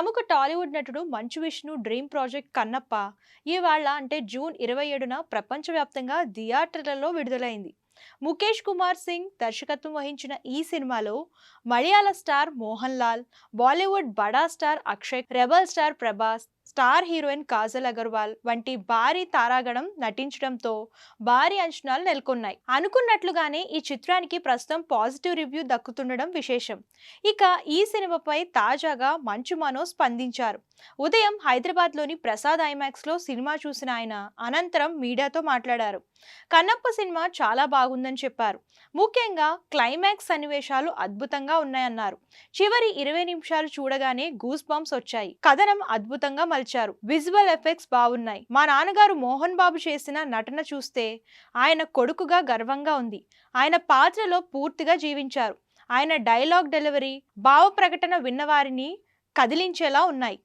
ప్రముఖ టాలీవుడ్ నటుడు Manchu Vishnu dream project Kannappa ఇవాళ అంటే జూన్ 27న ప్రపంచవ్యాప్తంగా థియేటర్లలో విడుదలైంది. ముఖేష్ కుమార్ సింగ్ దర్శకత్వం వహించిన ఈ సినిమాలో మలయాళ స్టార్ మోహన్ లాల్, బాలీవుడ్ బడా star Akshay, rebel star Prabhas, star heroine Kajal Agarwal వంటి భారీ తారాగణం నటించడంతో భారీ అంచనాలు నెలకొన్నాయి. అనుకున్నట్లుగానే ఈ చిత్రానికి ప్రస్తుతం పాజిటివ్ రివ్యూ దక్కుతుండడం విశేషం. ఇక ఈ సినిమాపై తాజాగా మంచు మనోజ్ స్పందించారు. ఉదయం హైదరాబాద్లోని ప్రసాద్ ఐమాక్స్లో సినిమా చూసిన ఆయన అనంతరం మీడియాతో మాట్లాడారు. కన్నప్ప సినిమా చాలా బాగుందని చెప్పారు. ముఖ్యంగా క్లైమాక్స్ సన్నివేశాలు అద్భుతంగా ఉన్నాయన్నారు. చివరి 20 నిమిషాలు చూడగానే గూస్ బంప్స్ వచ్చాయి. కథనం అద్భుతంగా మలిచారు. విజువల్ ఎఫెక్ట్స్ బాగున్నాయి. మా నాన్నగారు మోహన్ బాబు చేసిన నటన చూస్తే ఆయన కొడుకుగా గర్వంగా ఉంది. ఆయన పాత్రలో పూర్తిగా జీవించారు. ఆయన డైలాగ్ డెలివరీ, భావ ప్రకటన విన్నవారిని కదిలించేలా ఉన్నాయి.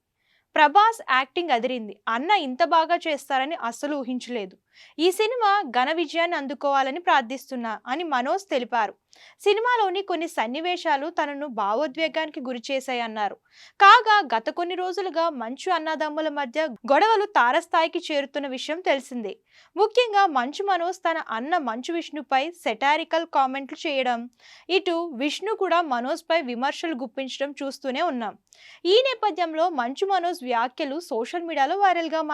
ప్రభాస్ యాక్టింగ్ అదిరింది. అన్న ఇంత బాగా చేస్తారని అస్సలు ఊహించలేదు. ఈ సినిమా ఘన విజయాన్ని అందుకోవాలని ప్రార్థిస్తున్నా అని మనోజ్ తెలిపారు. సినిమాలోని కొన్ని సన్నివేశాలు తనను భావోద్వేగానికి గురి చేశాయన్నారు. కాగా గత కొన్ని రోజులుగా మంచు అన్నదమ్ముల మధ్య గొడవలు తారస్థాయికి చేరుతున్న విషయం తెలిసిందే. ముఖ్యంగా మంచు మనోజ్ తన అన్న మంచు విష్ణుపై సెటారికల్ కామెంట్లు చేయడం, ఇటు విష్ణు కూడా మనోజ్ పై విమర్శలు గుప్పించడం చూస్తూనే ఉన్నాం. ఈ నేపథ్యంలో మంచు మనోజ్ వ్యాఖ్యలు సోషల్ మీడియాలో వైరల్గా మారాయి.